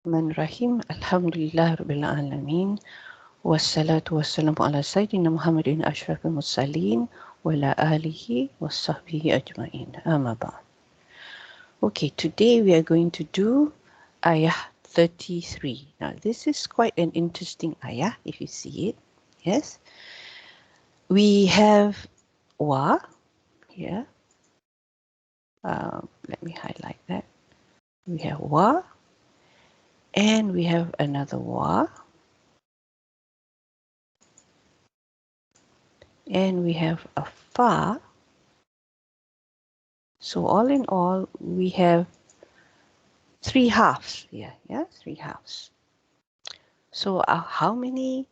الرحمن الرحيم الحمد لله رب العالمين والصلاة والسلام على سيدنا محمد أشرف المرسلين وعلى آله وصحبه أجمعين أما بعد. Okay, today we are going to do Ayah 33. Now this is quite an interesting Ayah if you see it. Yes, we have wa here. Let me highlight that. We have wa and we have another wa. And we have a fa. So all in all, we have three halves here. Yeah, three halves. So how many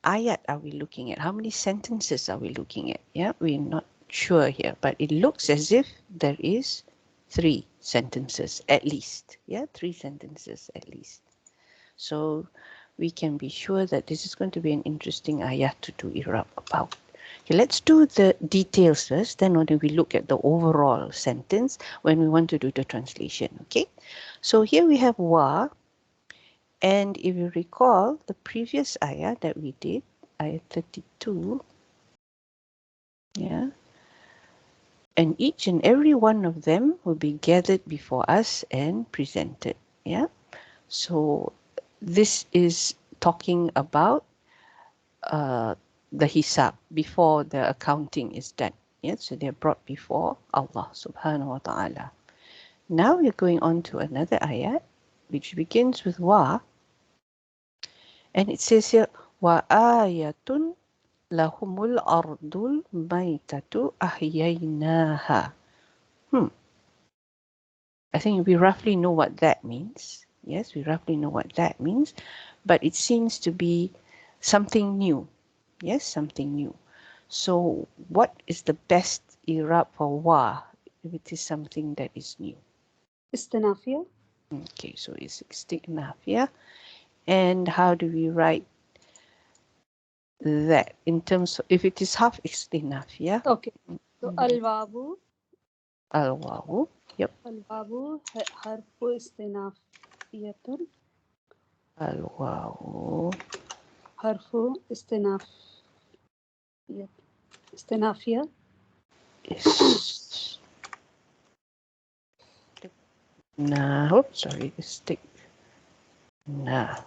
ayat are we looking at? How many sentences are we looking at? Yeah, we're not sure here, but it looks as if there is three sentences at least. Yeah, three sentences at least. So we can be sure that this is going to be an interesting ayat to do Irab about. Okay, let's do the details first, then only we look at the overall sentence when we want to do the translation. Okay, so here we have wa, and if you recall the previous ayah that we did, ayah 32, yeah, and each and every one of them will be gathered before us and presented. Yeah, so this is talking about the hisab before the accounting is done. Yes, so they're brought before Allah subhanahu wa ta'ala. Now we're going on to another ayat which begins with wa, and it says here wa ayatun lahumul ardul maitatu ahyaynaha. I think we roughly know what that means. Yes, we roughly know what that means, but it seems to be something new. Yes, something new. So what is the best Irab for wa if it is something that is new? Istanafia. Okay, so it's istiqnafia. And how do we write that in terms of, if it is half istiqnafia? Okay. So al-wawu. Al-wawu. Yep. Al-wawu harfu istinafiyatun. Al-wawu. Harfu istinafia. Is sorry, nah.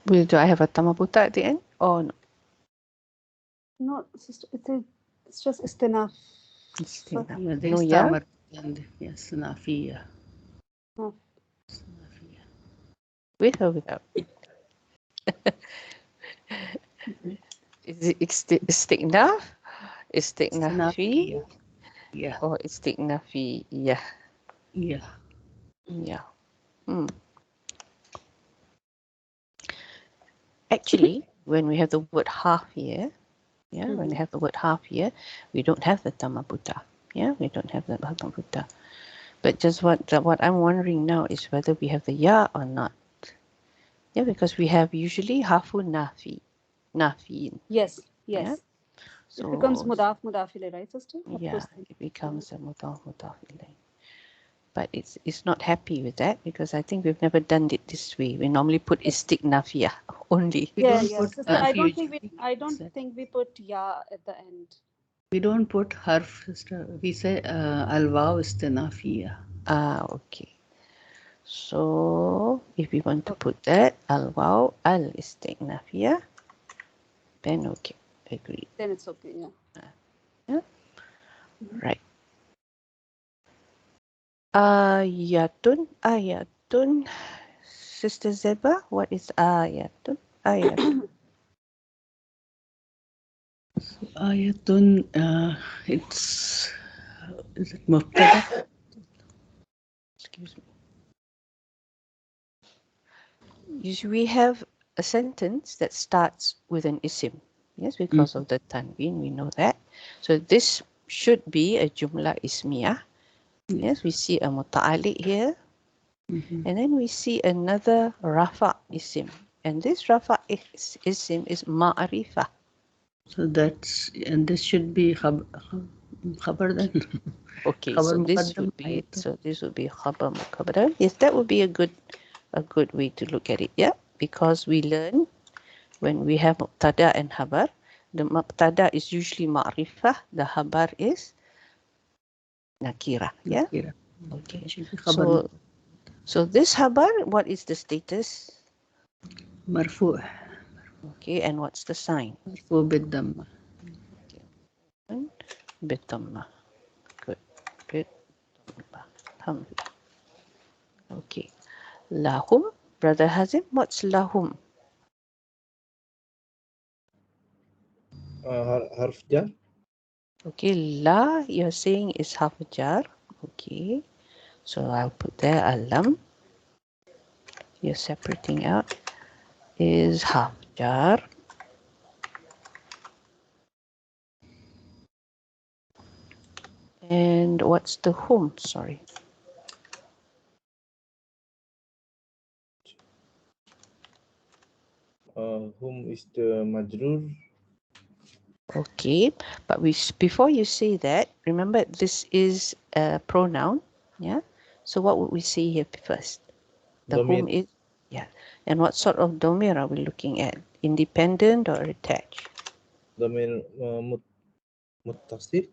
Do I have a tamabuta at the end? Oh no. No, it's just istinaf. Yeah, there No, is yeah. Tamar and yes, Nafiya. No. With or without? Is it istiqnaf? Istiqnafi? Nafiya. Yeah, Or istiqnafi? Yeah. yeah. Yeah. Actually, when we have the word half here, yeah, when we have the word half here, we don't have the tamabuta. Yeah, we don't have the tamabuta. But just what I'm wondering now is whether we have the ya or not. Yeah, because we have usually hafu nafi. Yes. Yeah. It becomes So mudaf ilay, right, sister? yeah, it becomes a mudaf ilay. But it's not happy with that because I think we've never done it this way. We normally put istiqnafiyah only. We Yeah, don't put sister. harf I usually. don't think we put ya at the end. We don't put harf, sister. We say al-waw istinafiya. Okay. So if we want to put that al-waw al-istiqnafiyah, then okay, agreed. Then it's okay, yeah. Yeah, right. Ayatun. Sister Zeba, what is ayatun? Ayatun. Ayatun, it's is it mubtada? Excuse me. We have a sentence that starts with an isim. Yes, because of the tanween, we know that. So this should be a jumla ismiyah. Yes, we see a muta'alliq here. And then we see another rafa isim. And this rafa isim is ma'rifah. So that's, and this should be khabar then. Okay, Khabar so this muqaddam would be ayat. khabar muqaddam. Yes, that would be a good way to look at it. Yeah, because we learn when we have mubtada and khabar, the mubtada is usually ma'rifah, the khabar is nakira. Yeah. Nakira. Okay. It should be khabar So this khabar, what is the status? marfu'. Okay, and what's the sign? Marfu' bid-damma. Bitamma. Good. Bitamma. Alhamdulillah. Okay. Lahum. Brother Hazim, what's lahum? harf jar. Okay, la, you're saying is half a jar. Okay. So I'll put there a lam. You're separating out. Is half jar. And what's the hum? Sorry. Whom is the majrur? Okay, but before you say that, remember this is a pronoun. Yeah. So what would we say here first? The whom Domir. is, yeah. And what sort of domir are we looking at? Independent or attached? Domir muttasil.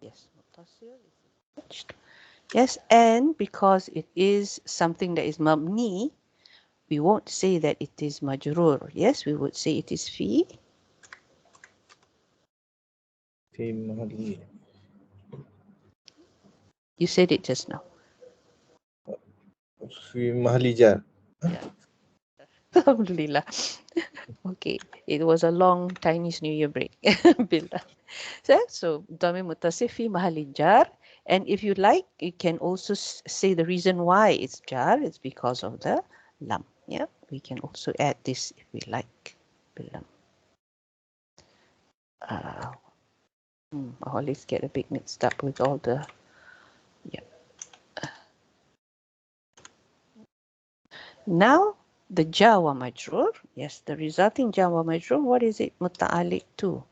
Yes, muttasil is attached. Yes, and because it is something that is mabni, we won't say that it is majrur. Yes, we would say it is fi. Fi mahalli. You said it just now. Fi mahalli jar. Yeah. Alhamdulillah. Okay, it was a long Chinese New Year break. Billah. So Dhamir Mutasif fi mahali jar. And if you like, you can also say the reason why it's jar. It's because of the lam. Yeah, we can also add this if we like. Billah. I always get a bit mixed up with all the, yeah. Now, the Jawa Majrur. Yes, the resulting Jawa Majrur. What is it muta'alik to?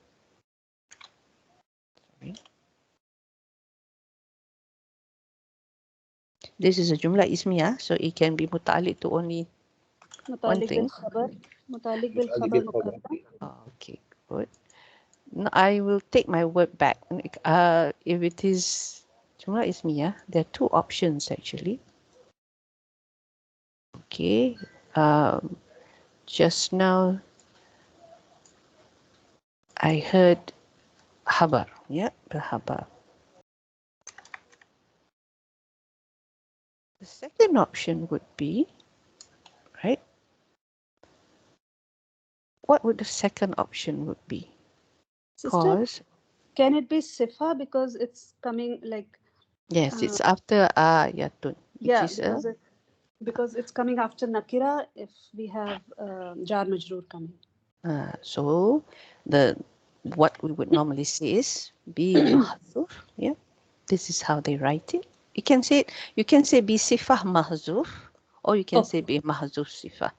Sorry. This is a Jumla Ismiyah, so it can be muta'alik to only one متعلق thing. بالخبر متعلق بالخبر مقدم. Okay, good. No, I will take my word back. If it is Jumla Ismiyah, there are two options actually. Okay. Just now, I heard Habar. Yeah, the Habar. The second option would be, right? What would the second option would be? Sister, Because, can it be sifa because it's coming like yes, it's after Ayatun. yeah, because it's coming after nakira if we have jar majroor coming. So what we would normally say is be mahzuf. Yeah, this is how they write it. You can say be sifah mahzuf, or you can say Okay. be mahzuf sifah.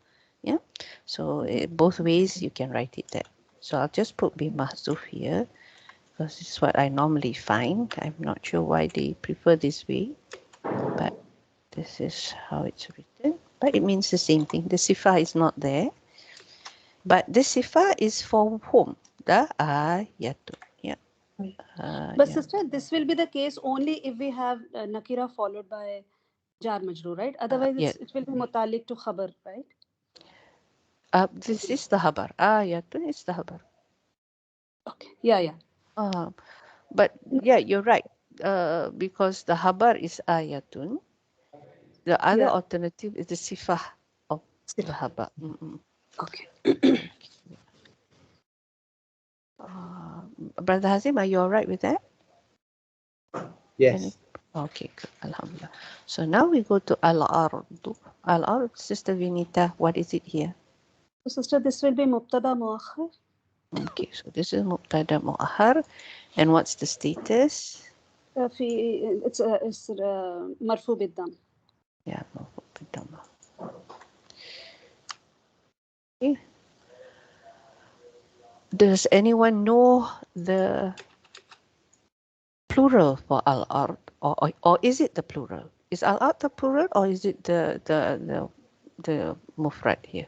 Yeah, so both ways you can write it there. So I'll just put be mahzuf here because this is what I normally find. I'm not sure why they prefer this way, but this is how it's written. But it means the same thing. The sifah is not there. But the sifa is for whom? The ayatu. Yeah. But Yeah. sister, this will be the case only if we have nakira followed by jar majroor, right? Otherwise, Yeah. it will be mutalik to khabar, right? This is the habar. Ayatun is the habar. Okay. Yeah. But yeah, you're right. Because the habar is ayatun. The other Yeah. alternative is the sifah of the Sifa. habar. Okay. Brother Hazim, are you all right with that? Yes. Okay, good. Alhamdulillah. So now we go to al-ardu. Al-ardu, Sister Vinita, what is it here? So sister, this will be mubtada muakhar. Okay, so this is mubtada mu'ahar. And what's the status? It's marfu biddam. Yeah, mubtada. Okay. Does anyone know the plural for al-ard, or is it the plural? Is al-ard the plural, or is it the mufrad here?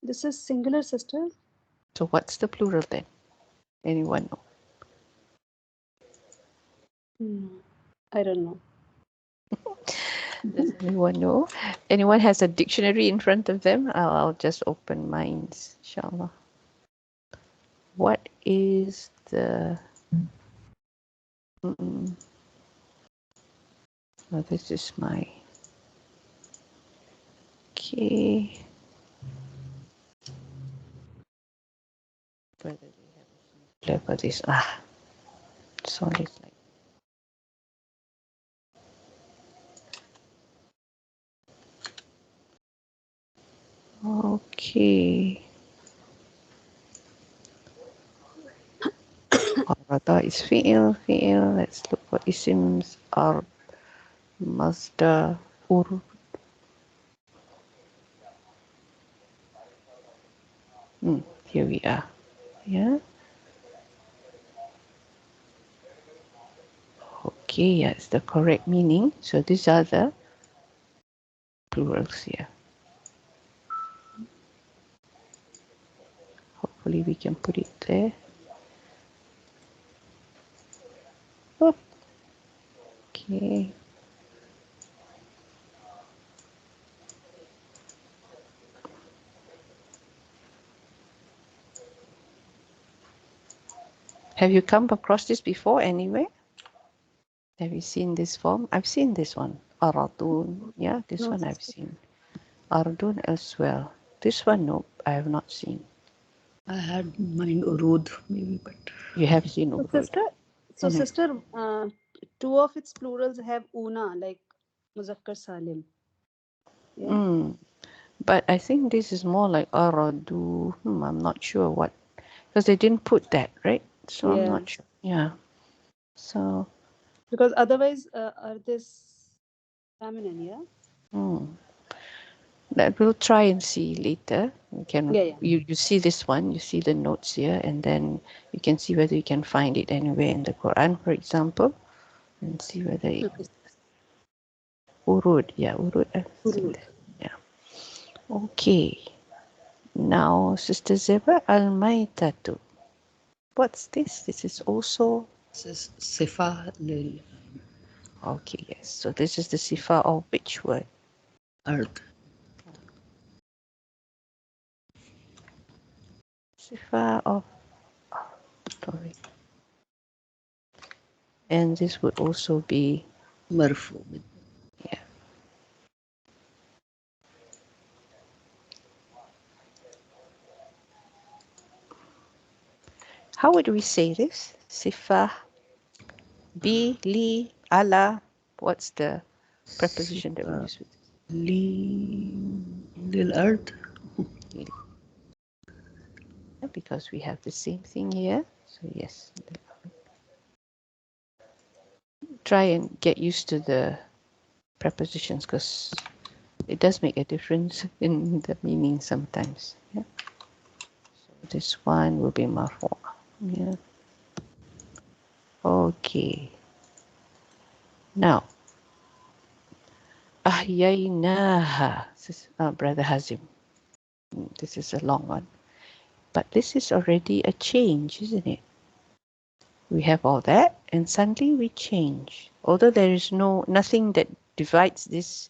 This is singular, sister. So what's the plural then? Anyone know? I don't know. Does anyone know? Anyone has a dictionary in front of them? I'll just open mine, inshallah. What is the... Oh, this is my... Okay. Whether they have a flip for this. Sorry. It's like... Okay. Arada is fi'il. Let's look for isms. Arb, masdar, ur. Here we are. Yeah. Okay, yeah, it's the correct meaning. So these are the plurals here. Hopefully we can put it there. Oh. Okay. Have you come across this before anywhere? Have you seen this form? I've seen this one. Aradun. Yeah, this No, one I've sister. seen. Ardun as well. This one, nope, I have not seen. I had mind urud maybe, but You have seen So, Urud. sister, two of its plurals have una, like Muzakkar Salim. Yeah. But I think this is more like Aradu. I'm not sure what, because they didn't put that, right? So I'm Yeah. not sure. Yeah. So Because otherwise, are this feminine? Yeah. that we'll try and see later. You can Yeah. you see this one, you see the notes here, and then you can see whether you can find it anywhere in the Quran, for example, and see whether it, Okay. Urud. Yeah, Urud. I've seen Urud. that. Yeah. Okay. Now, Sister Zeba, Al-Maitatu. What's this? This is also... this is sifa lil Okay, yes. So this is the sifa of which word? earth. Sifa of... Sorry. And this would also be... Marfu. Yeah. How would we say this? Sifa, bi, li, ala. What's the preposition that we Sifa use with li lil earth. li? Because we have the same thing here. So yes. Try and get used to the prepositions because it does make a difference in the meaning sometimes. Yeah. So this one will be marfu. Yeah. Okay. Now, ahyaynaha. Brother Hazim. This is a long one. But this is already a change, isn't it? We have all that, and suddenly we change. Although there is nothing that divides this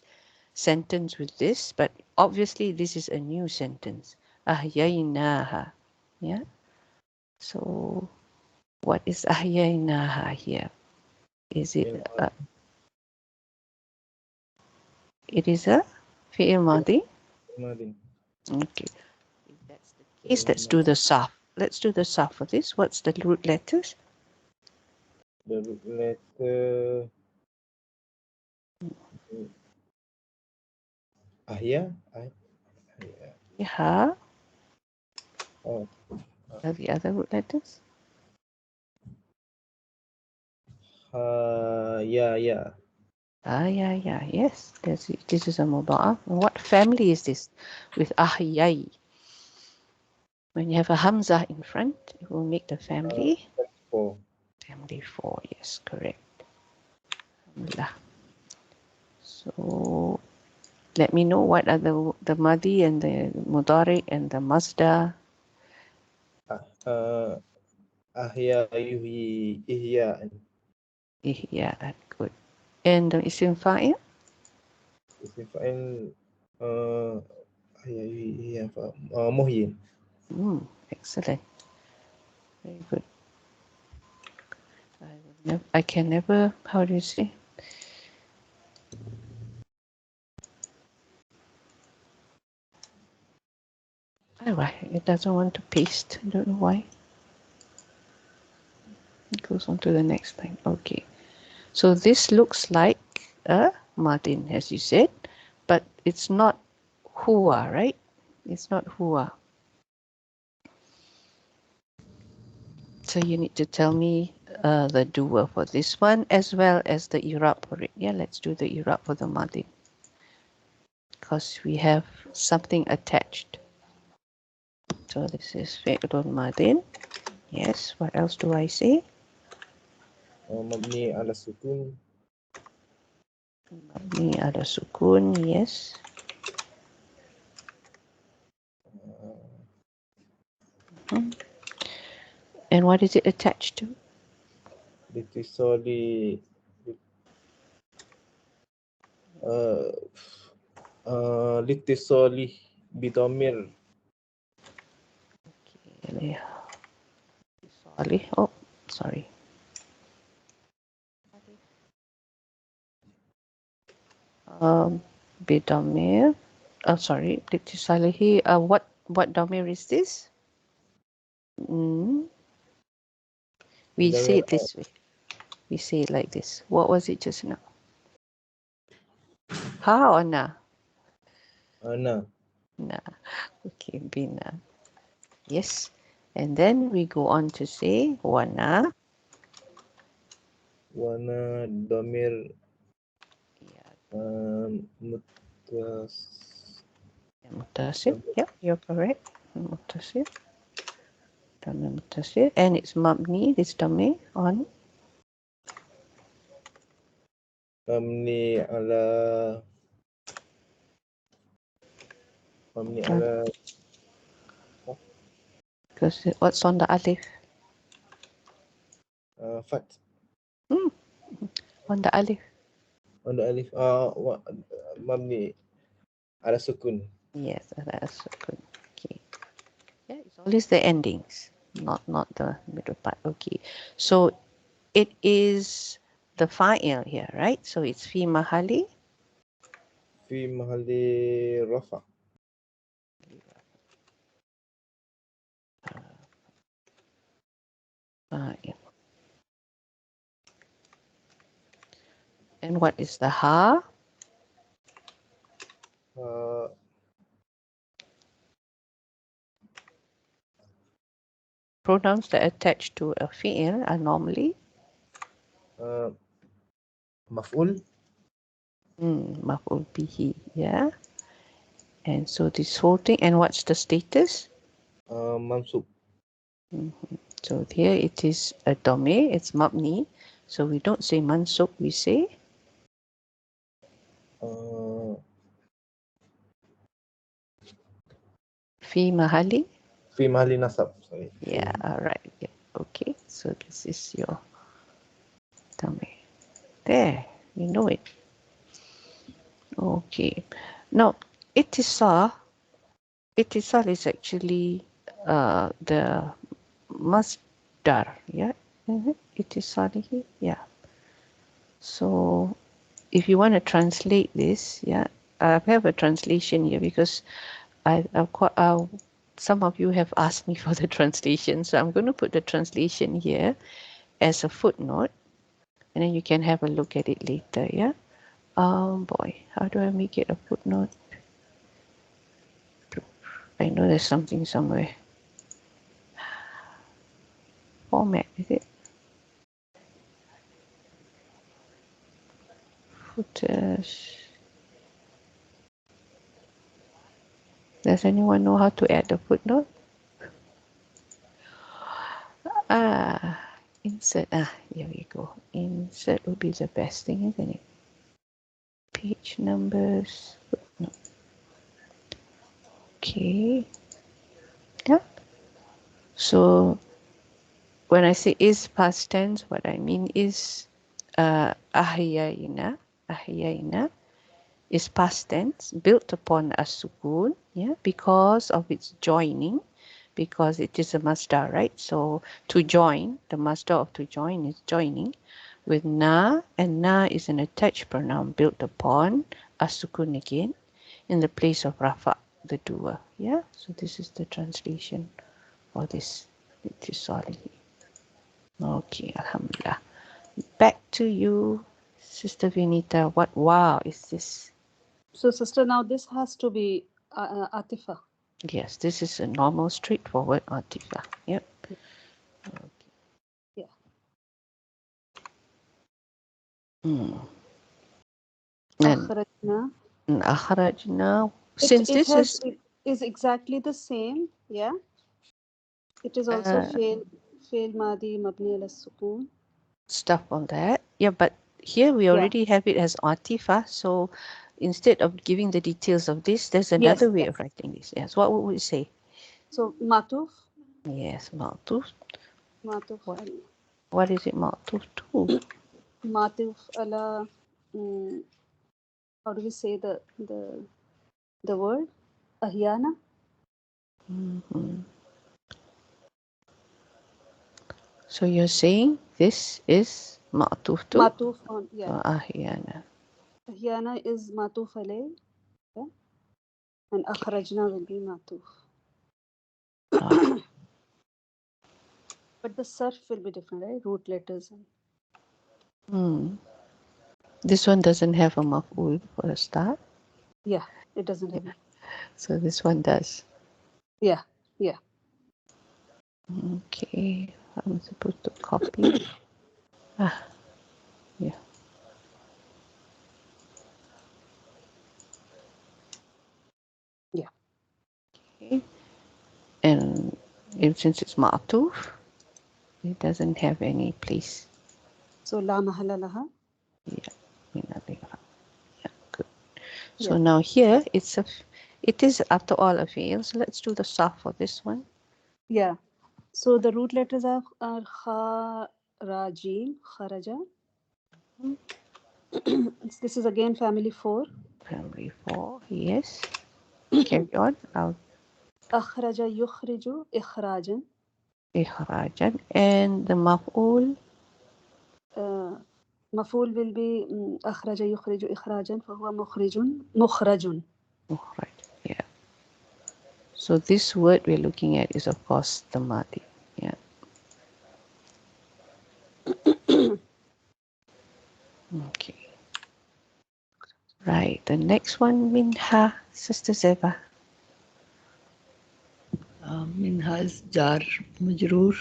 sentence with this, but obviously this is a new sentence. Ahyaynaha. Yeah. So what is ahyaynaha here? Is it it is a fi'il madi? Madi. Okay. If that's the case, let's do the sarf. Let's do the sarf for this. What's the root letters? The letter Ahya. Ahya. Yeah. Oh. Are the other root letters? Yeah. Yeah. Yes, this is a mudha'af. What family is this? With ahyai. When you have a hamzah in front, it will make the family. 4. Family 4. Yes, correct. Alhamdulillah. So let me know what are the madi and the mudari and the masdar. Ahya yuhyi ihya. Yeah, good. And the isim fa'il? Isim fa'il ahya yuhyi ihya muhyin. Excellent. Very good. I can never, how do you say? It doesn't want to paste. I don't know why. It goes on to the next line. Okay. So this looks like a Martin, as you said, but it's not huwa, right? It's not huwa. So you need to tell me the doer for this one as well as the Irab for it. Yeah, let's do the Irab for the Martin. Because we have something attached. So this is fi'lun Martin. Yes, what else do I say? Mabni ala sukun. Mabni ala sukun, yes. And what is it attached to? Litisoli litisoli bidomir. Sorry. Oh, sorry. Bidomir. Oh, sorry. Litisalihi. What domir is this? We say it this way. We say it like this. What was it just now? Ha or na? Ana. Na. Okay, bina. Yes. And then we go on to say wana. Wana domir Mutasir. Yep, you're correct. Mutasir. Damir mutasir. And it's mabni, this damir, on mabni ala because what's on the alif? fat. On the alif. On the alif mabni ala sukun. Yes, that's good. Okay. Yeah, it's always the endings, not the middle part. Okay. So it is the fa'il here, right? So it's fi mahali. Fi mahalli rafa. Fa'il. And what is the ha? Pronouns that attach to a fi'il are normally maf'ul. Maf'ul bihi, yeah. And so this whole thing, and what's the status? Mansub. So here it is a domir, it's mabni. So we don't say mansub, we say fi mahali. Fi mahalli nasab. Sorry. Yeah, all right. Yeah. Okay, so this is your domir. There, you know it. Okay. Now, itisal is actually the masdar, yeah. Itisalihi, yeah. So if you want to translate this, yeah, I have a translation here because some of you have asked me for the translation, so I'm going to put the translation here as a footnote, and then you can have a look at it later, yeah. Boy, how do I make it a footnote? I know there's something somewhere. Format, is it? Footage. Does anyone know how to add the footnote? Insert. Here we go. Insert would be the best thing, isn't it? Page numbers. Footnote. Okay. Yeah. So when I say is past tense, what I mean is ahyayna is past tense built upon a sukun, yeah, because of its joining, because it is a masdar, right? So to join, the masdar of to join is joining with na, and na is an attached pronoun built upon a sukun again in the place of rafa, the doer. Yeah, so this is the translation for this. It is solid. Okay, alhamdulillah. Back to you, Sister Vinita. What wow is this? So, sister, now this has to be atifa. Yes, this is a normal, straightforward atifa. Yep. Okay. Yeah. And Akhrajna. akhrajna. Since It this is is exactly the same. Yeah. It is also fail madi mabni ala sukun. stuff on that, yeah, but here we Yeah. already have it as atifa. So instead of giving the details of this, there's another Yes, way yes. of writing this. Yes, what would we say? So matuf. Yes, ma'tuf. Matuf. What is it ma'tuf to? Matuf ala. How do we say the word? Ahyana. Mhm. So you're saying this is ma'tuf to Matuf on, yeah. ahyana. Ahyana is matuf alay. Yeah? And akhrajna will be matuf. But the sarf will be different, right? Root letters. This one doesn't have a maf'ul for a start. Yeah, it doesn't have. So this one does. Yeah, yeah. Okay, I'm supposed to copy. Yeah. Yeah. Okay. And since it's ma'tuf, it doesn't have any place. So la mahala laha. Yeah, good. So Yeah. now here it is after all a fi'il. So let's do the sarf for this one. Yeah. So the root letters are kharajim, kharaja. This is again family 4. Family 4, yes. Carry on. Akhraja yukhriju ikhrajan. إخراجا. And the maf'ul? مفعول will be أخرج يخرج إخراجا فهو مخرج. مخرج. Yeah. So this word we're looking at is of course the madi. Yeah. Okay. Right. The next one, minha, Sister Zeba. Minha is jar majroor.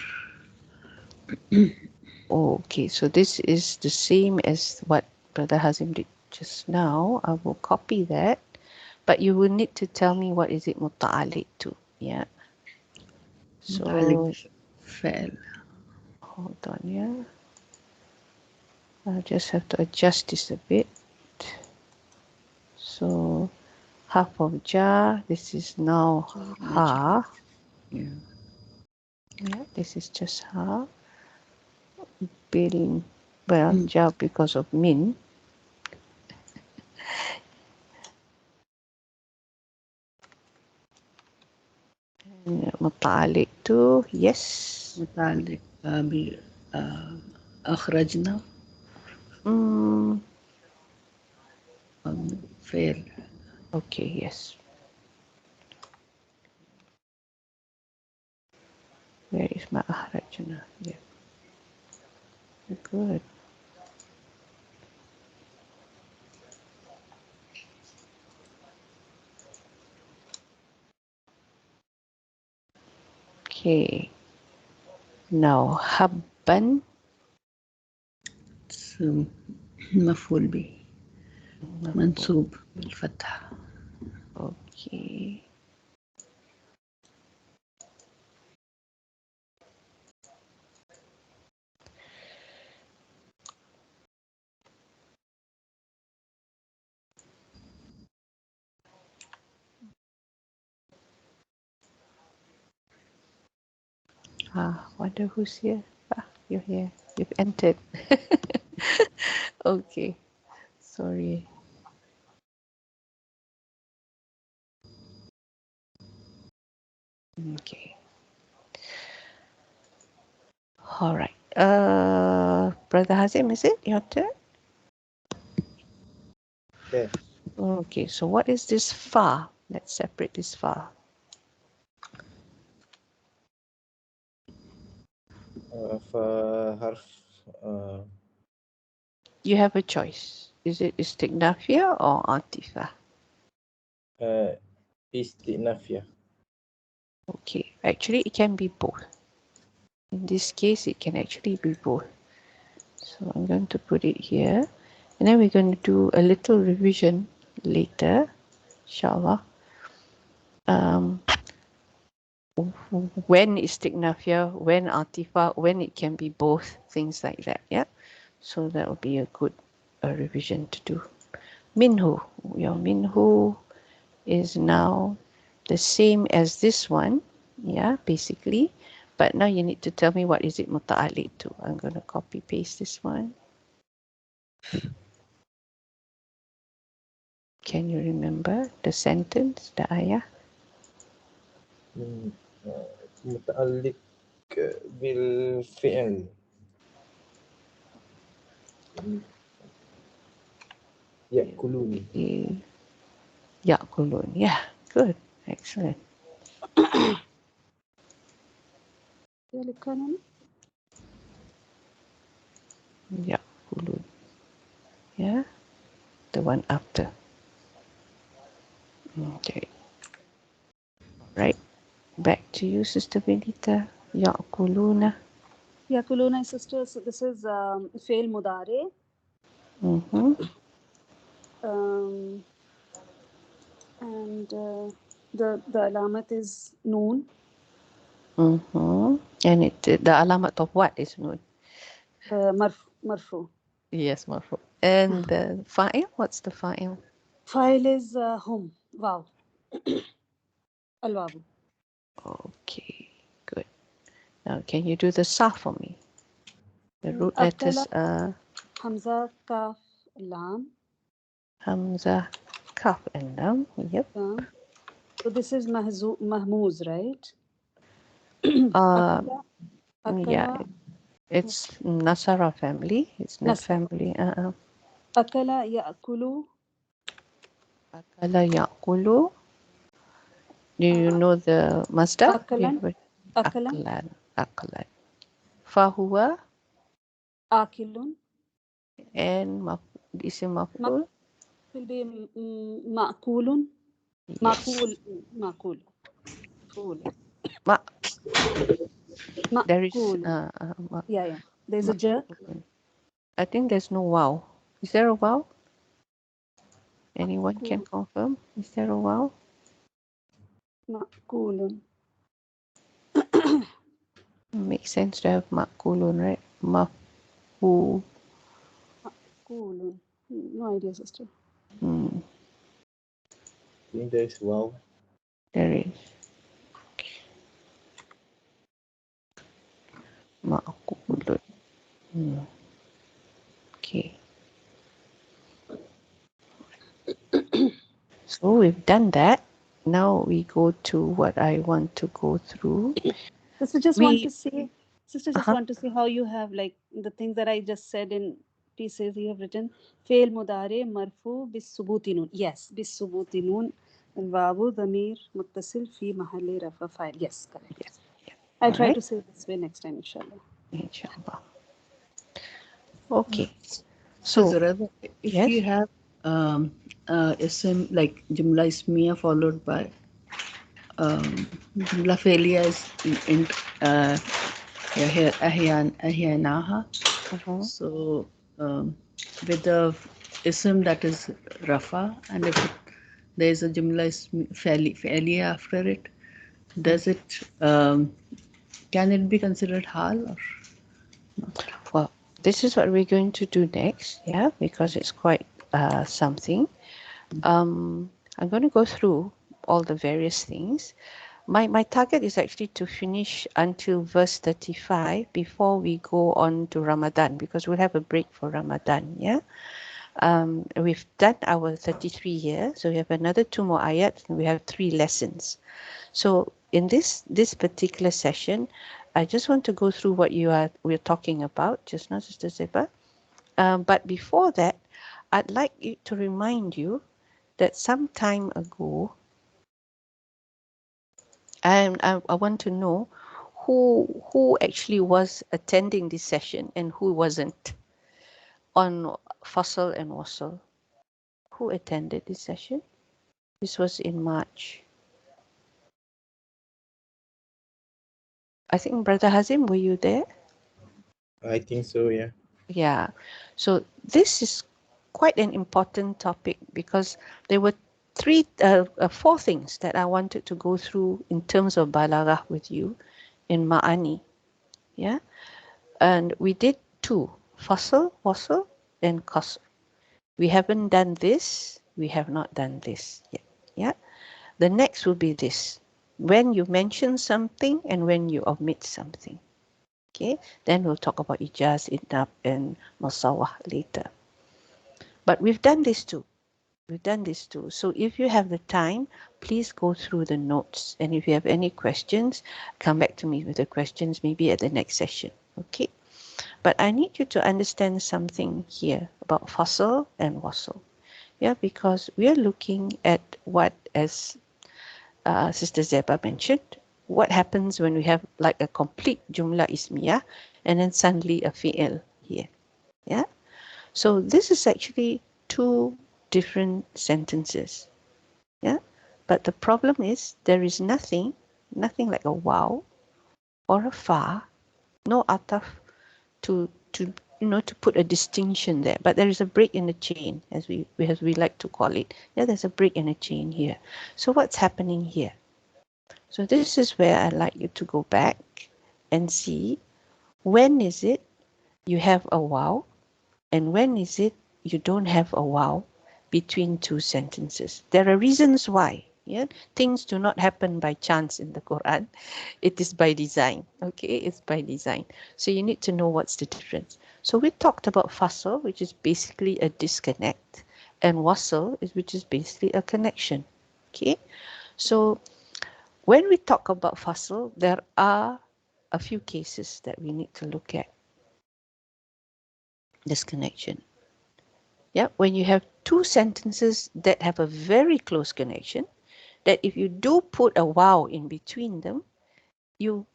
Okay, so this is the same as what Brother Hazim did just now. I will copy that, but you will need to tell me what is it muta'alliq to. Yeah. So Fail. hold on, yeah. I'll just have to adjust this a bit. So half of ja, this is now ha. Yeah. Yeah, this is just ha. Bil, well, ja because of min. متعلق to yes. متعلق أخرجنا fail. Okay, yes. Where is my أخرجنا? Yeah. Good. Okay. Now habban. مفعول به. منصوب بالفتح. Okay. Wonder who's here. You're here. You've entered. Okay. Sorry. Okay. All right. Brother Hazim, is it your turn? Yes. Okay. So what is this fa? Let's separate this fa. فحرف You have a choice. Is it istignafia or atifa? استئنافية. Okay. Actually, it can be both. In this case, it can actually be both. So I'm going to put it here. And then we're going to do a little revision later, inshallah. When istignafia, when atifa, when it can be both, things like that. Yeah. So that would be a good revision to do. Minhu. Your minhu is now the same as this one. Yeah, basically. But now you need to tell me what is it muta'alliq to. I'm going to copy paste this one. Can you remember the sentence, the ayah? متعلق بالفعل. يأكلون. يأكلون. Yeah, good. Excellent. يأكلون. Yeah, the one after. Okay. Right. Back to you, Sister Benita. يأكلون. يأكلون, sisters. This is فعل مضارع. And the alamat is noon. And the alamat of what is noon? Marfu. Yes, marfu. And the fa'il, what's the fa'il? Fa'il is hum. Wow. Al-wawu. Okay, good. Now, can you do the sa for me? The root letters are Hamza, Kaf, Lam. Hamza, Kaf, and Lam. Yep. So this is Mahmuz, right? Yeah, it's Nasara family. It's not family. Akala ya'kulu. Akala ya'kulu. Do you know the masdar? Akalan. Aklan. Aklan. Fahuwa. Akilun. And isim maf'ul. Will be ma'kulun. Yes. Ma'kul. There is yeah. There's a jerk. I think there's no wow. Is there a wow? Anyone can confirm? Is there a wow? Ma'kulun. Makes sense to have ma'kulun, right? Ma'kulun. No idea, sister. I think there is wow. There is. Ma'kulun. Okay. So we've done that. Now we go to what I want to go through. Sister, just want to see how you have like the things that I just said in pieces you have written. Fail mudare marfu bis subuti nun. Yes, bis subuti nun. Al-wawu dhamir muttasil fi mahalli rafa fa'il. Yes, correct. Yes. Yeah. I'll try to say it this way next time, inshallah. Inshallah. Okay. So, Zuraidah, if you have ism like jumla ismiya followed by jumla failure is in ahyanaha. So with the ism that is rafa, and if there is a jumla fairly after it, does it can it be considered hal or not? Well, this is what we're going to do next, yeah, because it's quite something. I'm going to go through all the various things. My target is actually to finish until verse 35 before we go on to Ramadan, because we'll have a break for Ramadan, yeah. We've done our 33 here, so we have another 2 more ayat, and we have 3 lessons. So in this particular session, I just want to go through what we're talking about just now, Sister Zeba. But before that, I'd like to remind you that some time ago, I want to know who actually was attending this session and who wasn't on Fasl and Wasl. Who attended this session? This was in March. I think Brother Hazim, were you there? I think so, yeah. Yeah. So this is quite an important topic because there were 4 things that I wanted to go through in terms of balaghah with you in Ma'ani. Yeah. And we did 2, Fasl, Wasl, and Qasr. We haven't done this. We have not done this yet. Yeah. The next will be this. When you mention something and when you omit something. Okay. Then we'll talk about ijaz, idnab, and musawah later. But we've done this too. We've done this too. So if you have the time, please go through the notes. And if you have any questions, come back to me with the questions maybe at the next session. Okay. But I need you to understand something here about Fasl and Wasl. Yeah, because we are looking at what, as Sister Zeba mentioned, what happens when we have like a complete jumla ismiyah and then suddenly a fi'il here. Yeah. So this is actually 2 different sentences. Yeah. But the problem is there is nothing like a wow or a fa, no ataf to to put a distinction there. But there is a break in the chain, as we like to call it. Yeah, there's a break in the chain here. So what's happening here? So this is where I'd like you to go back and see when is it you have a wow and when is it you don't have a wow between 2 sentences. There are reasons why. Yeah, things do not happen by chance in the Quran. It is by design. Okay, it's by design. So you need to know what's the difference. So we talked about fasl, which is basically a disconnect, and wasl, which is basically a connection. Okay, so when we talk about fasl, there are a few cases that we need to look at this connection. Yeah, when you have 2 sentences that have a very close connection, that if you do put a wow in between them, you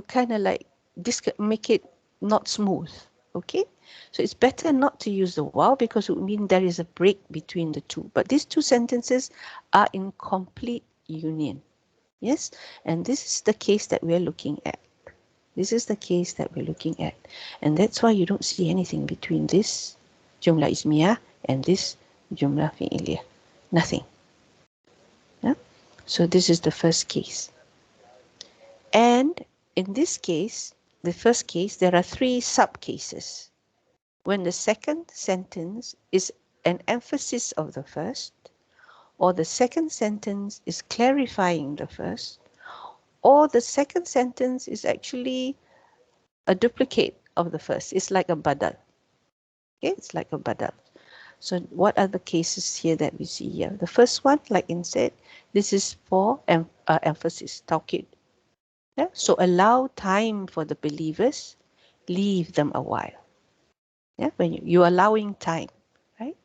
kind of like make it not smooth. Okay, so it's better not to use the wow because it would mean there is a break between the 2. But these 2 sentences are in complete union. Yes, and this is the case that we're looking at. This is the case that we're looking at. And that's why you don't see anything between this jumla ismiyah and this jumla fi'iliyah. Nothing. Yeah? So this is the first case. And in this case, the first case, there are 3 sub-cases. When the second sentence is an emphasis of the first, or the second sentence is clarifying the first, or the second sentence is actually a duplicate of the first. It's like a badal. Okay, it's like a badal. So what are the cases here that we see here? The first one, like I said, this is for emphasis, tawkid. Yeah? So allow time for the believers, leave them a while. Yeah, when you're allowing time, right?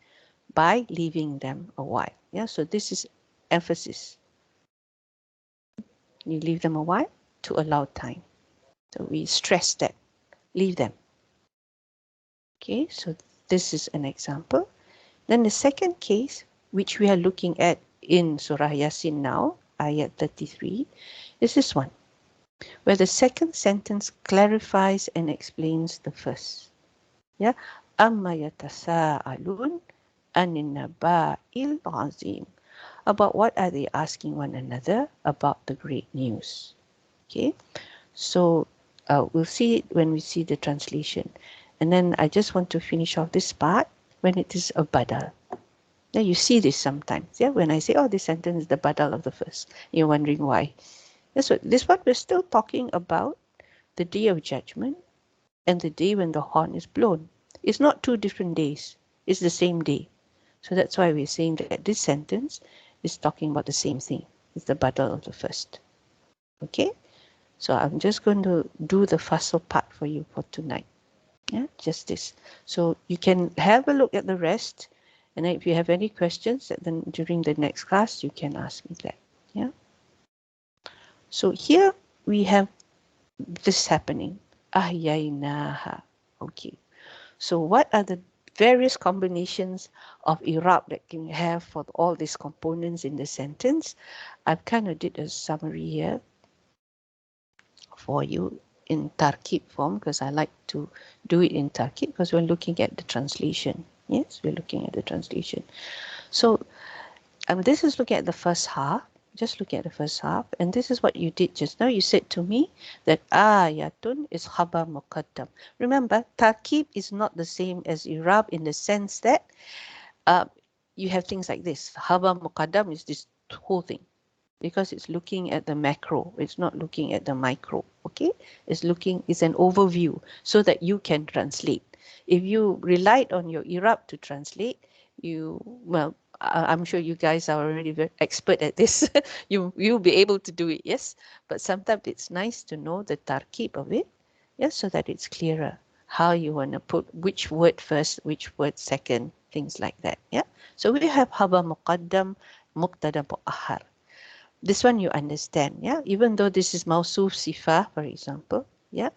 By leaving them a while. Yeah, so this is emphasis. You leave them a while to allow time. So we stress that. Leave them. Okay, so this is an example. Then the second case, which we are looking at in Surah Yasin now, Ayat 33, is this one, where the second sentence clarifies and explains the first. Yeah, Amma yatasa'alun, عن النبأ العظيم. About what are they asking one another? About the great news. Okay, so we'll see it when we see the translation. And then I just want to finish off this part when it is a badal. Now you see this sometimes, yeah, when I say, oh, this sentence is the badal of the first, you're wondering why. That's what this one, we're still talking about the day of judgment and the day when the horn is blown. It's not two different days, it's the same day. So that's why we're saying that this sentence is talking about the same thing. It's the badal of the first. Okay, so I'm just going to do the fasl part for you for tonight. Yeah, just this. So you can have a look at the rest, and if you have any questions, then during the next class you can ask me that. Yeah. So here we have this happening. Ahyaynaha. Okay. So what are the various combinations of Irab that can have for all these components in the sentence? I've kind of did a summary here for you in tarkib form because I like to do it in tarkib because we're looking at the translation. Yes, we're looking at the translation. So this is looking at the first half. Just look at the first half, and this is what you did just now. You said to me that ayatun is khabar muqaddam. Remember, tarkib is not the same as Irab in the sense that you have things like this. Khabar muqaddam is this whole thing, because it's looking at the macro, it's not looking at the micro. Okay, it's an overview so that you can translate. If you relied on your Irab to translate, I'm sure you guys are already very expert at this. You'll be able to do it, yes. But sometimes it's nice to know the tarkib of it, yes, so that it's clearer how you want to put which word first, which word second, things like that. Yeah. So we have haba muqaddam, muqtada mu'akhar. This one you understand, yeah. Even though this is mausuf sifah, for example, yeah.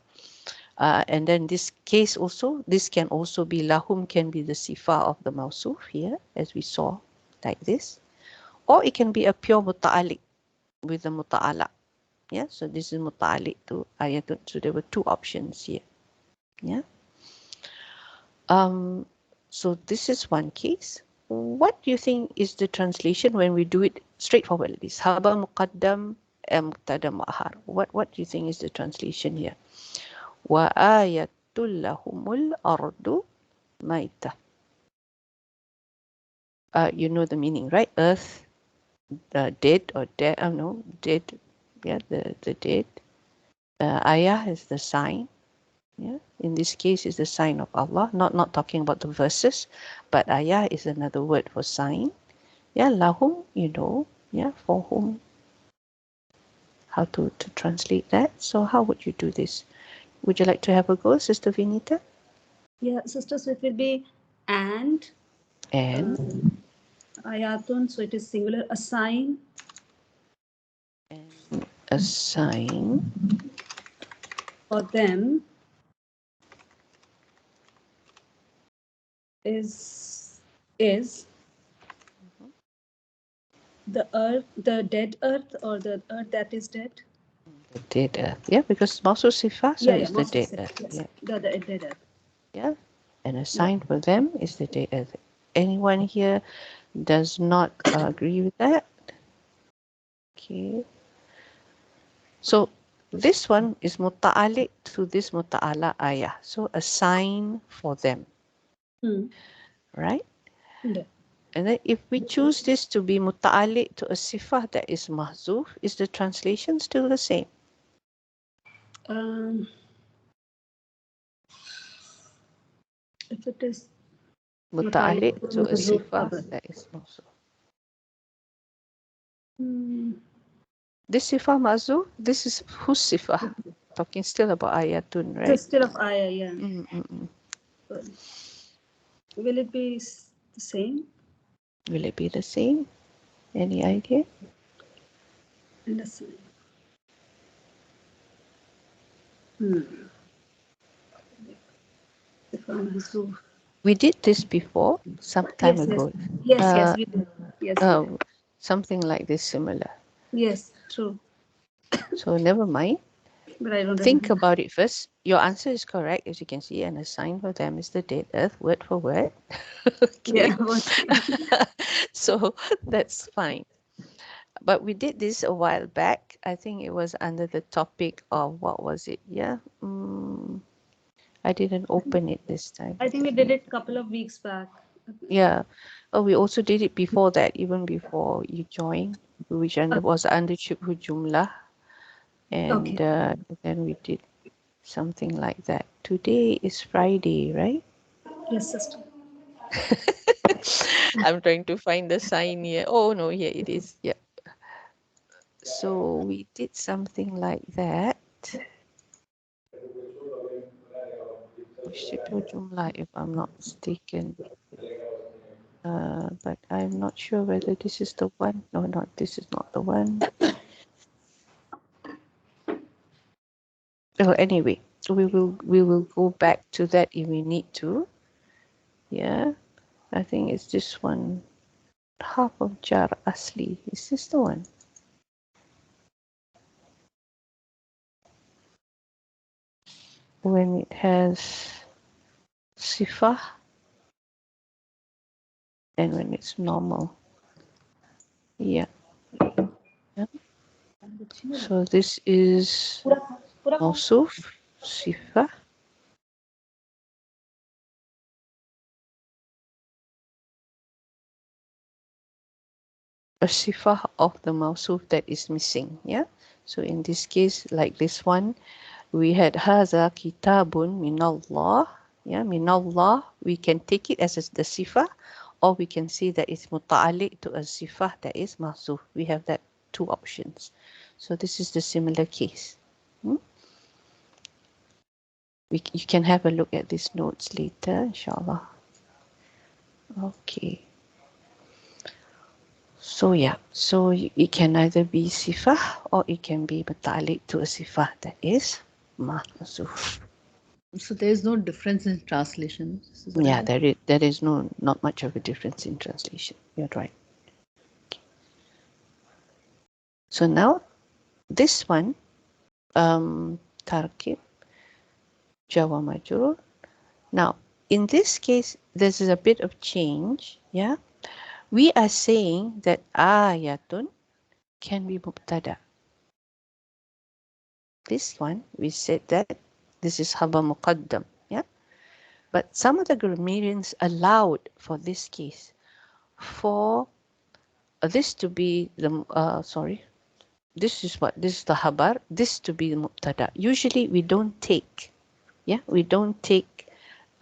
And then this case also, this can also be lahum, can be the sifah of the mausuf here, as we saw, like this, or it can be a pure muta'alik with the muta'ala. Yeah, so this is muta'alik to ayatun. So there were two options here. Yeah. So this is one case. What do you think is the translation when we do it straightforward like this? Haba muqaddam muqtada ma'har. What do you think is the translation here? Wa ayatul lahumul ardu maita. You know the meaning, right? Earth, dead or dead. No, dead. Yeah, the dead. Ayah is the sign. Yeah, in this case is the sign of Allah. Not talking about the verses, but ayah is another word for sign. Yeah, lahum, you know. Yeah, for whom. How to translate that. So how would you do this? Would you like to have a go, Sister Vinita? Yeah, sisters, so it will be and ayatun, so it is singular, a sign. And a sign For them is the earth, the dead earth, or the earth that is dead. the dead earth. Yeah, because Mausul Sifa, so it's the dead earth. Yes, Yeah. the dead earth. Yeah. And a sign for them is the dead earth. Anyone here does not agree with that? Okay. So this one is muta'alik to this muta'ala ayah. So a sign for them. Right? Yeah. And then if we choose this to be muta'alik to a sifah that is mahzuf, is the translation still the same? If it is Muta'alik to a sifah that is mahzuf. This sifah mahzuf, this is whose sifah? Talking still about ayatun, right? It's still of ayah, yeah. Will it be the same? Will it be the same? Any idea? And the sign. We did this before, some time ago. Yes, we did. Yes, we did. Something like this, similar. Yes, true. So never mind. But I don't Think remember. about it first. Your answer is correct, as you can see, and a sign for them is the dead earth, word for word. Okay. Yeah, once again. So that's fine. But we did this a while back. I think it was under the topic of, what was it? Yeah. I didn't open it this time. I think we did it a couple of weeks back. Yeah. Oh, we also did it before that, even before you joined, which was under Shibhu Jumlah. And Okay. then we did something like that. Today is Friday, right? Yes, sister. I'm trying to find the sign here. Oh, no, here it is. Yeah. So we did something like that. Shibhu Jumlah, if I'm not mistaken. But I'm not sure whether this is the one. No, not this is not the one. Oh, anyway, we will go back to that if we need to. Yeah, I think it's this one. Half of jar asli. Is this the one? When it has sifah and when it's normal. Yeah. Yeah. So this is mausuf, sifah. A sifah of the mausuf that is missing. Yeah. So in this case, like this one, we had haza kitabun minallah. Yeah, minallah. We can take it as the sifah, or we can say that it's muta'alliq to a sifah that is mausuf. We have that two options. So this is the similar case. You can have a look at these notes later, inshallah. Okay. So yeah, so it can either be sifah or it can be muta'alliq to a sifah that is mausuf. So there is no difference in translation. Yeah, there is not much of a difference in translation. You're right. Okay. So now this one, tarkib, jawa majrur. Now in this case, this is a bit of change. Yeah, we are saying that ayatun can be mubtada. This one we said that this is haba muqaddam. Yeah, but some of the grammarians allowed for this case for this to be the this is the habar, this to be the mubtada. Usually we don't take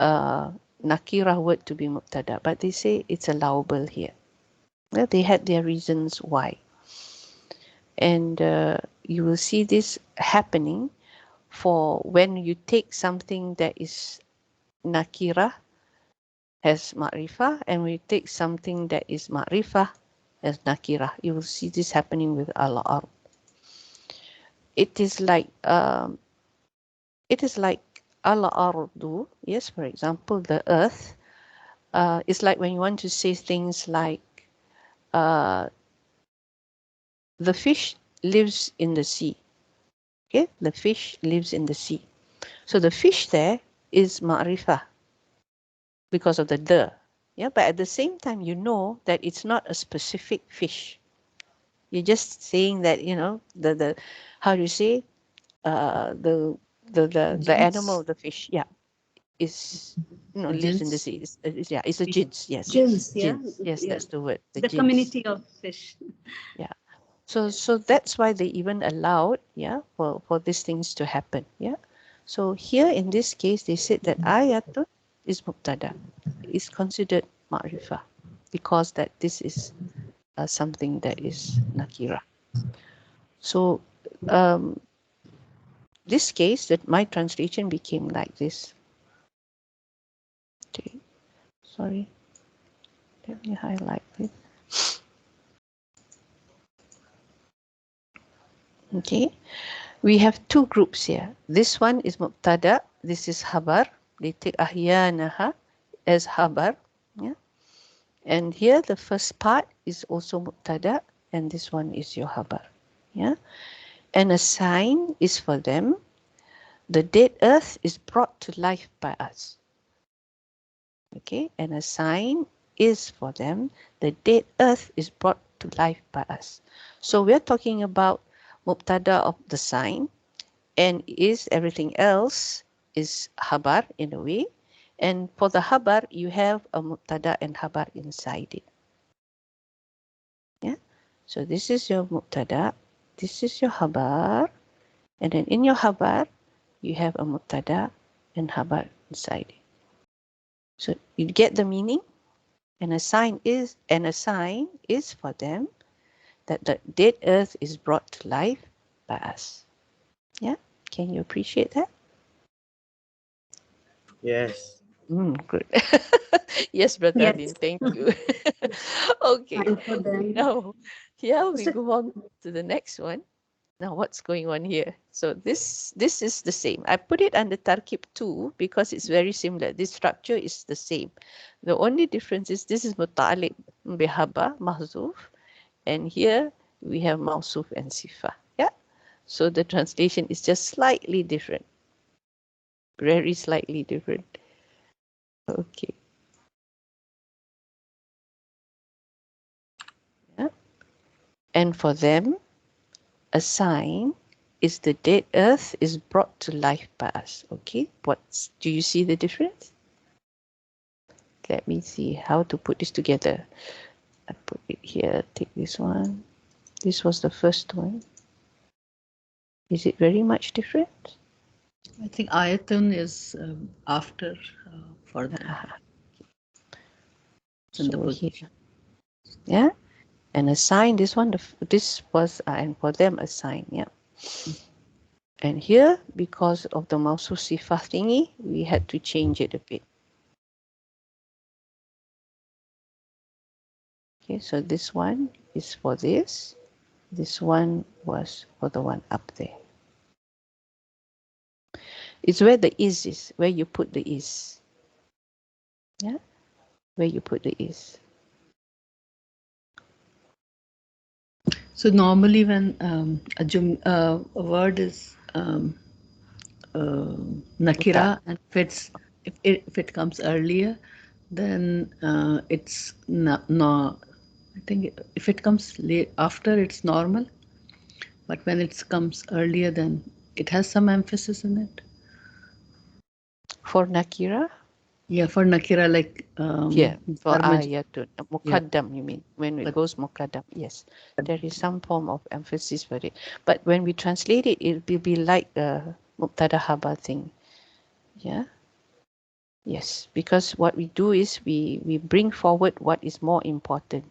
nakira word to be mubtada, but they say it's allowable here. Well, they had their reasons why. And you will see this happening for when you take something that is nakira as ma'rifah, and we take something that is ma'rifah as nakira. You will see this happening with al-arb. It is like al-ardu. Yes, for example, the earth. It's like when you want to say things like the fish lives in the sea. Okay, the fish lives in the sea. So the fish there is ma'rifah because of the. Yeah, but at the same time, you know that it's not a specific fish. You're just saying that, the how do you say, the animal, the fish, yeah, is lives in the sea. It's a jins. Yes, Jins, yeah. jins. Yes, Yeah. that's the word. The The jins. community of fish. Yeah. So that's why they even allowed, for these things to happen. Yeah. So here in this case, they said that ayatun is mubtada, is considered ma'rifah, because that this is something that is nakira. So this case, that my translation became like this. Okay. Sorry. Let me highlight this. Okay. We have two groups here. This one is mubtada. This is habar. They take ahyanaha as habar. Yeah. And here the first part is also mubtada, and this one is your habar. Yeah. And a sign is for them. the dead earth is brought to life by us. Okay, and a sign is for them, the dead earth is brought to life by us. So we're talking about mubtada of the sign, and is everything else is habar in a way. And for the habar, you have a mubtada and habar inside it. Yeah. So this is your mubtada, this is your habar, and then in your habar, you have a mubtada and habar inside it. So you get the meaning, and a sign is for them that the dead earth is brought to life by us. Yeah. Can you appreciate that? Yes. Good. Yes, Brother Adin, Yes. thank you. Okay. Fine for them. Now, here we Sister, go on to the next one. Now, what's going on here? So this is the same. I put it under Tarkib 2 because it's very similar. This structure is the same. The only difference is this is muta'alliq bihaba, mahzuf, and here we have mawsuf and sifa. Yeah. So the translation is just slightly different. Very slightly different. Okay. Yeah. And for them, a sign is the dead earth is brought to life by us. Okay. Do you see the difference? Let me see how to put this together. I put it here, take this one. This was the first one. Is it very much different? I think ayatun is after for them. It's in the So here, position. yeah. And a sign, this one, this was, and for them a sign, yeah. And here, because of the mawsuf sifah thingy, we had to change it a bit. Okay, so this one is for this. This one was for the one up there. It's where the is, where you put the is. Yeah, where you put the is. So normally when a word is nakira, and if it comes earlier, then it's no. I think if it comes late after, it's normal. But when it comes earlier, then it has some emphasis in it. For nakira? Yeah, for nakira, like Yeah, for Darmaj. ayatun. Yeah. Muqaddam, you mean, when it But goes muqaddam. Yes, there is some form of emphasis for it. But when we translate it, it will be like a mubtada haba thing. Yeah. Yes, because what we do is we bring forward what is more important,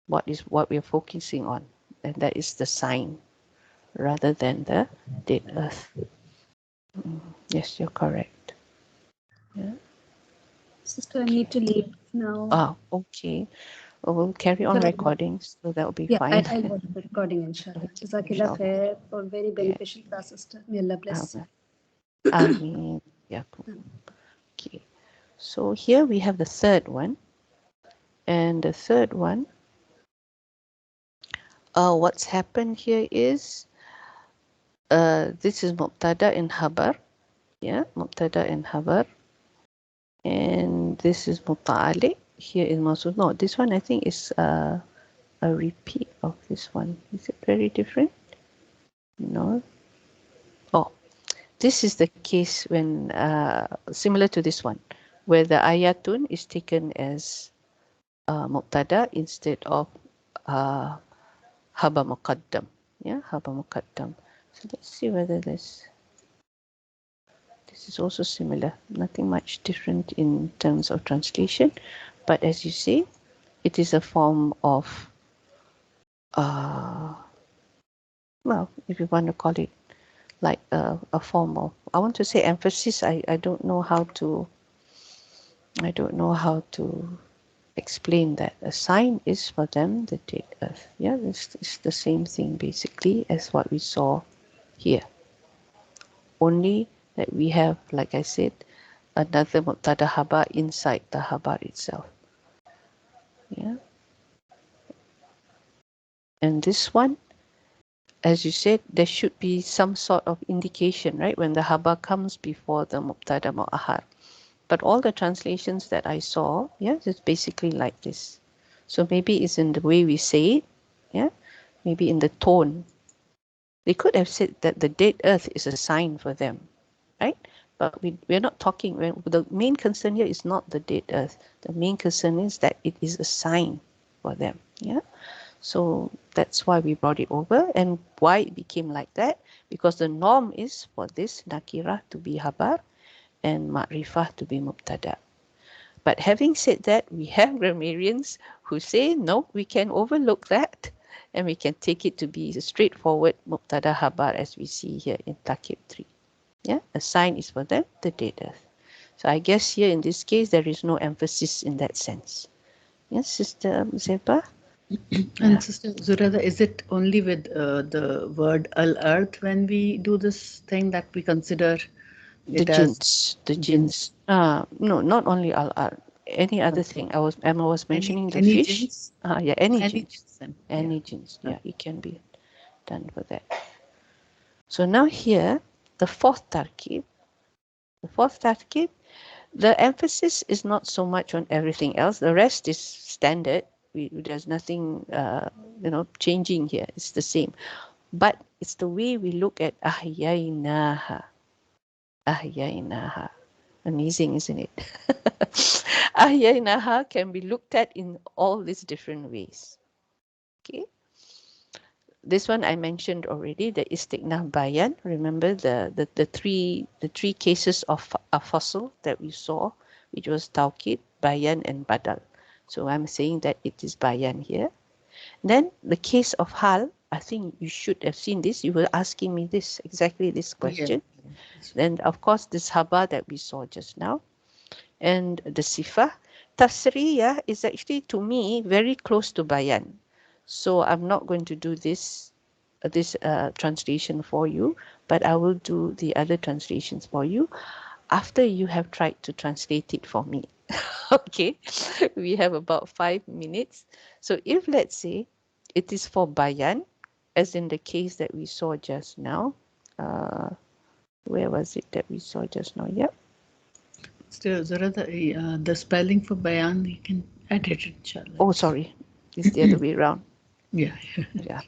what we're focusing on, and that is the sign rather than the dead earth. Yes, you're correct. Yeah. sister, I Okay. need to leave now. Ah, okay. Well, we'll carry on recording, so that will be Yeah, fine. I'll watch the recording, inshallah. Okay, Jazakallah inshallah. khair for very Yeah. beneficial class, sister. May Allah bless. Ameen. Yeah. Okay. So here we have the third one. And the third one, what's happened here is, this is mubtada and habar. Yeah, mubtada and habar. And this is muta'ali. Here is mawsuf. No, this one I think is a repeat of this one. Is it very different? No. Oh, this is the case when, similar to this one, where the ayatun is taken as mubtada instead of haba muqaddam. Yeah, haba muqaddam. So let's see whether this is also similar. Nothing much different in terms of translation, but as you see, it is a form of, well, if you want to call it like a form of, I want to say emphasis. I don't know how to explain that. A sign is for them the dead earth. Yeah, this is the same thing basically as what we saw here. Only that we have, like I said, another mubtada habar inside the habar itself. Yeah. And this one, as you said, there should be some sort of indication, right, when the haba comes before the mubtada mu'ahar. But all the translations that I saw, yes, it's basically like this. So maybe it's in the way we say it, yeah, maybe in the tone. They could have said that the dead earth is a sign for them, right? But we're not talking, the main concern here is not the dead earth. The main concern is that it is a sign for them, yeah? So that's why we brought it over, and why it became like that, because the norm is for this nakirah to be habar and ma'rifah to be mubtada. But having said that, we have grammarians who say, no, we can overlook that and we can take it to be a straightforward mubtada habar as we see here in Takib 3. Yeah, a sign is for them, the dead earth. So I guess here in this case, there is no emphasis in that sense. Yes, Sister Zeba? And Sister Zurada, is it only with the word al-earth when we do this thing that we consider The it as jins, the jins. No, not only al-ar. Any other thing. Emma was mentioning the any fish. jins? Yeah, any Any jins. jins then, Any yeah. jins. Yeah, it can be done for that. So now here, the fourth tarkib. The fourth tarkib, the emphasis is not so much on everything else. The rest is standard. There's nothing, changing here. It's the same. But it's the way we look at ahyainaha. Ahyainaha. Amazing, isn't it? Ahyainaha can be looked at in all these different ways. Okay. This one I mentioned already, the istiqnah bayan. Remember the three cases of a fossil that we saw, which was tawkid, bayan, and badal. So I'm saying that it is bayan here. Then the case of hal, I think you should have seen this. You were asking me this, exactly this question. Yeah. Then of course this haba that we saw just now. And the sifa. Tasriyah is actually, to me, very close to bayan. So I'm not going to do this translation for you, but I will do the other translations for you after you have tried to translate it for me. Okay, we have about 5 minutes. So if, let's say, it is for bayan, as in the case that we saw just now, where was it that we saw just now? Yep. Still, Zurada, the spelling for bayan, you can edit it, inshallah. Oh, sorry, it's the other way around. Yeah. Yeah.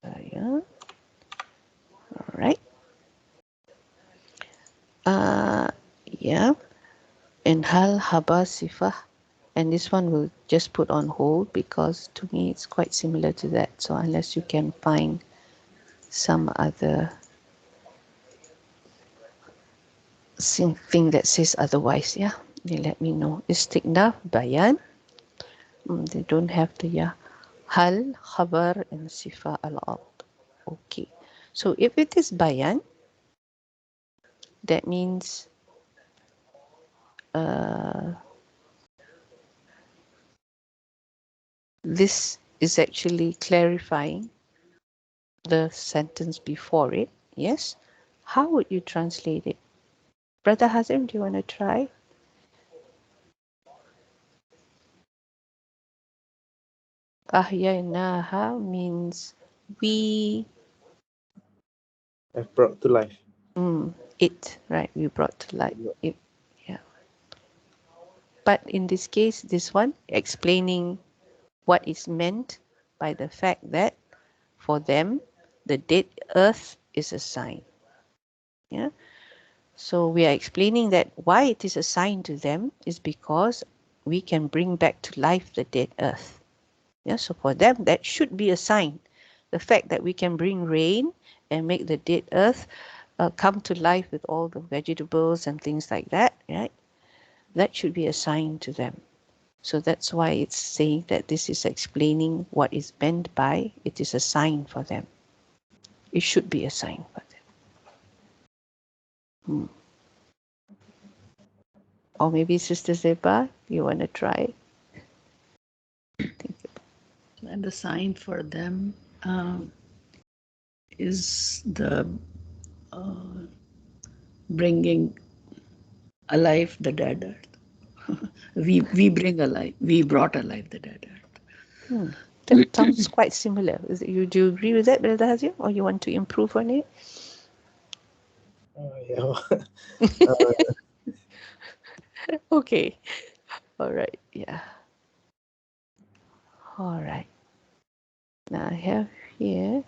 Yeah. All right. Yeah. And hal haba sifah, and this one will just put on hold because to me it's quite similar to that. So unless you can find some other thing that says otherwise, yeah, you let me know. Istiqnaf bayan. They don't have the yeah. Hal, khabar, and sifa al-ard. Okay. So if it is bayan, that means this is actually clarifying the sentence before it. Yes. How would you translate it? Brother Hazim, do you want to try? Ahyainaha means we, I've brought to life. it, right? We brought to life. It, yeah. But in this case, this one explaining what is meant by the fact that for them, the dead earth is a sign. Yeah. So we are explaining that why it is a sign to them is because we can bring back to life the dead earth. Yeah. So for them, that should be a sign. The fact that we can bring rain and make the dead earth come to life with all the vegetables and things like that, right? That should be a sign to them. So that's why it's saying that this is explaining what is meant by it is a sign for them. It should be a sign for them. Or maybe Sister Zeba, you want to try? And the sign for them is the bringing alive the dead earth. We bring alive, we brought alive the dead. That sounds quite similar. Do you agree with that, Brother Hazim? Or you want to improve on it? Yeah. Okay. All right. Yeah. All right. Now I have here,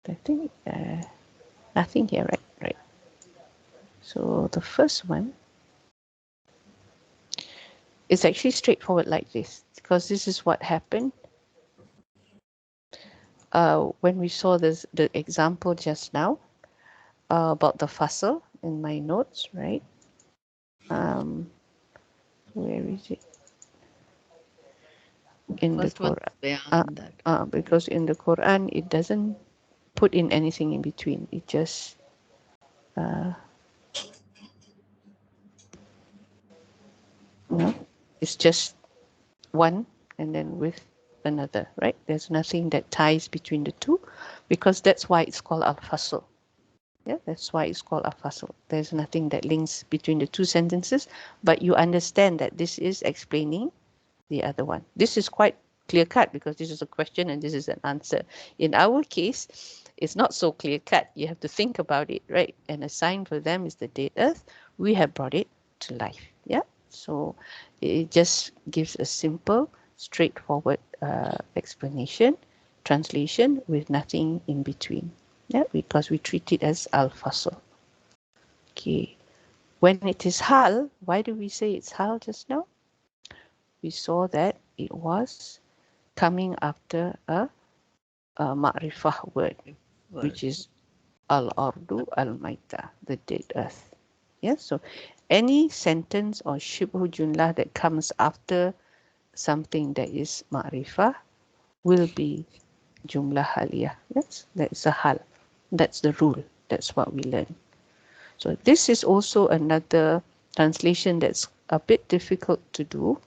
I think, nothing here, right? Right. So the first one is actually straightforward like this, because this is what happened when we saw the example just now about the fasl in my notes, right? Where is it? In First the one Quran. is bayan that. Because in the Quran it doesn't put in anything in between. It just no, it's just one and then with another, right? There's nothing that ties between the two, because that's why it's called al-fasl. Yeah, that's why it's called al-fasl. There's nothing that links between the two sentences, but you understand that this is explaining the other one. This is quite clear cut because this is a question and this is an answer. In our case, it's not so clear cut. You have to think about it, right? And a sign for them is the dead earth. We have brought it to life. Yeah. So it just gives a simple, straightforward explanation, translation with nothing in between. Yeah, because we treat it as al-fasl. Okay. When it is hal, why do we say it's hal just now? We saw that it was coming after a ma'rifah word, which is al-ardu al-maita, the dead earth. Yes, so any sentence or shibhu jumlah that comes after something that is ma'rifah will be jumlah haliyah. Yes, that's a hal. That's the rule. That's what we learn. So this is also another translation that's a bit difficult to do.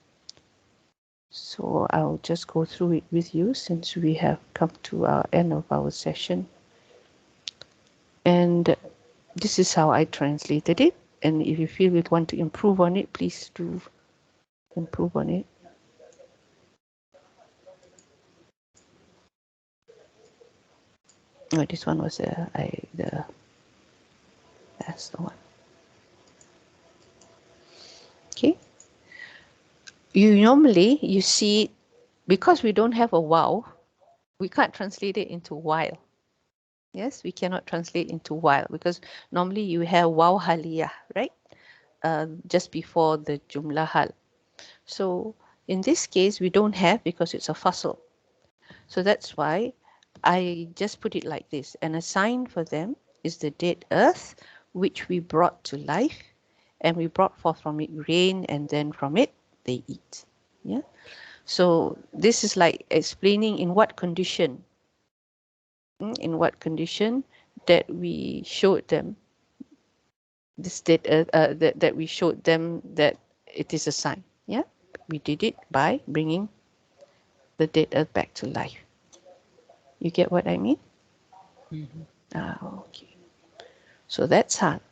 So I'll just go through it with you since we have come to our end of our session. And this is how I translated it. And if you feel you want to improve on it, please do improve on it. Oh, this one was that's the one. Okay. You see, because we don't have a wow, we can't translate it into while. Yes, we cannot translate into while because normally you have wow haliyah, right? Just before the jumlah hal. So in this case, we don't have because it's a fasl. So that's why I just put it like this. And a sign for them is the dead earth, which we brought to life, and we brought forth from it rain, and then from it they eat. Yeah. So this is like explaining in what condition that we showed them this dead earth, that we showed them that it is a sign. Yeah. We did it by bringing the dead earth back to life. You get what I mean? Okay. So that's hal.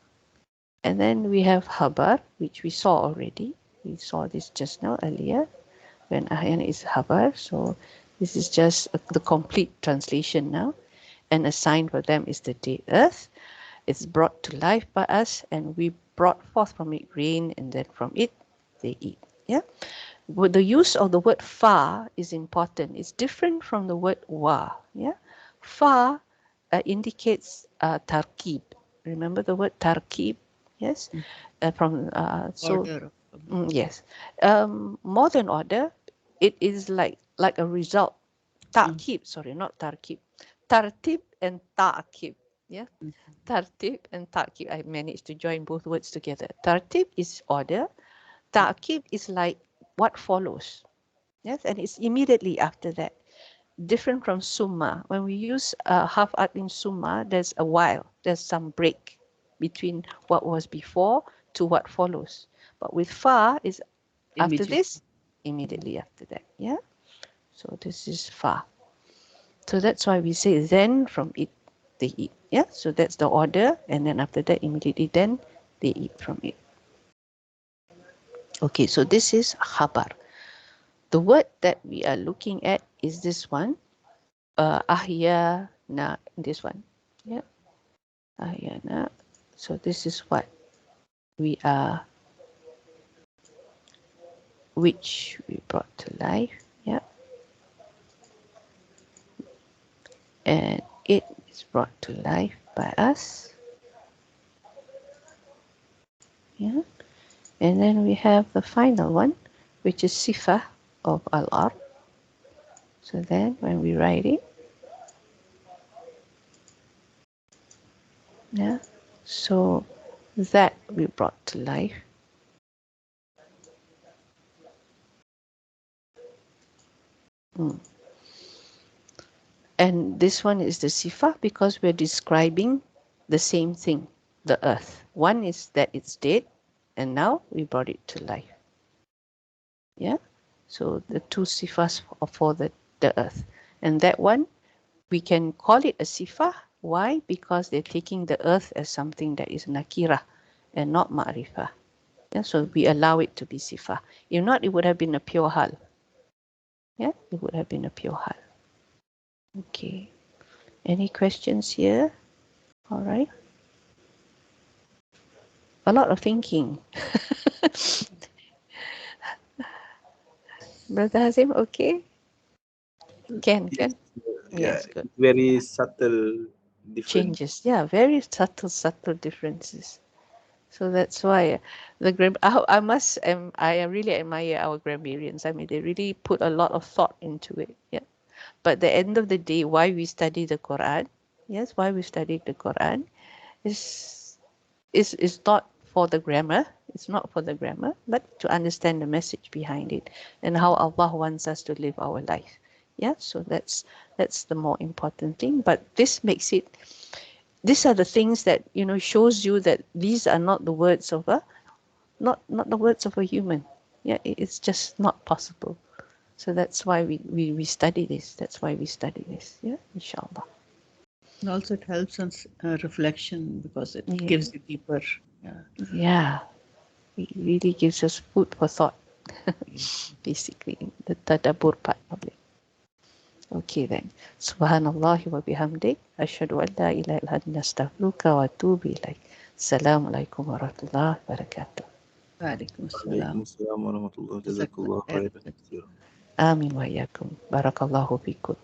And then we have habar, which we saw already. We saw this just now earlier when ayan is habar. So this is just the complete translation now. And a sign for them is the dead earth. It's brought to life by us, and we brought forth from it rain, and then from it they eat. Yeah. But the use of the word fa is important. It's different from the word wa. Yeah. Fa indicates tarkib. Remember the word tarkib? Yes. So Order. yes. More than order, it is like a result. Ta'kib, sorry, not tarkib. Tartib and ta'kib. Yeah. Tartib and ta'kib. I managed to join both words together. Tartib is order. Ta'kib is like what follows. Yes, and it's immediately after that. Different from summa. When we use half art in summa, there's a while, there's some break between what was before to what follows. But with fa is after this, immediately after that. Yeah. So this is fa. So that's why we say then from it they eat. Yeah. So that's the order, and then after that immediately then they eat from it. Okay, so this is khabar. The word that we are looking at is this one, ahyana, this one. Yeah, ahyana. So this is what we are, which we brought to life. Yeah, and it is brought to life by us. Yeah, and then we have the final one, which is sifa of al-ard. So then when we write it, yeah, so that we brought to life. And this one is the sifa because we're describing the same thing, the earth. One is that it's dead, and now we brought it to life. Yeah, so the two sifas are for the earth. And that one, we can call it a sifa. Why? Because they're taking the earth as something that is nakira and not ma'rifah. Yeah, so we allow it to be sifa. If not, it would have been a pure hal. Yeah, it would have been a pure hal. Okay. Any questions here? All right. A lot of thinking. Brother Hazim, okay? Can. Yes, yeah, Yes, good. very subtle difference. Changes. Yeah, very subtle differences. So that's why I really admire our grammarians. I mean, they really put a lot of thought into it. Yeah. But at the end of the day, why we study the Quran, yes, why we study the Quran is not for the grammar. It's not for the grammar, but to understand the message behind it and how Allah wants us to live our life. Yeah, so that's the more important thing. But this makes it. These are the things that shows you that these are not the words of not the words of a human. Yeah, it's just not possible. So that's why we study this. That's why we study this. Yeah, inshallah. And also it helps us reflection because it Yeah. gives you deeper. Yeah, it really gives us food for thought. Basically, the tadabbur part of it. Okay then. Subhanallah wa bihamdik. Ashhadu an la ilaha illa anta astaghfiruka wa atubu ilaik. Assalamu alaikum wa rahmatullahi wa barakatuh. وعليكم وعليكم السلام. السلام ورحمة الله جزاك جزاك الله الله خيرا خير. كثيرا. Amin wa yakum. Barakallahu fikum.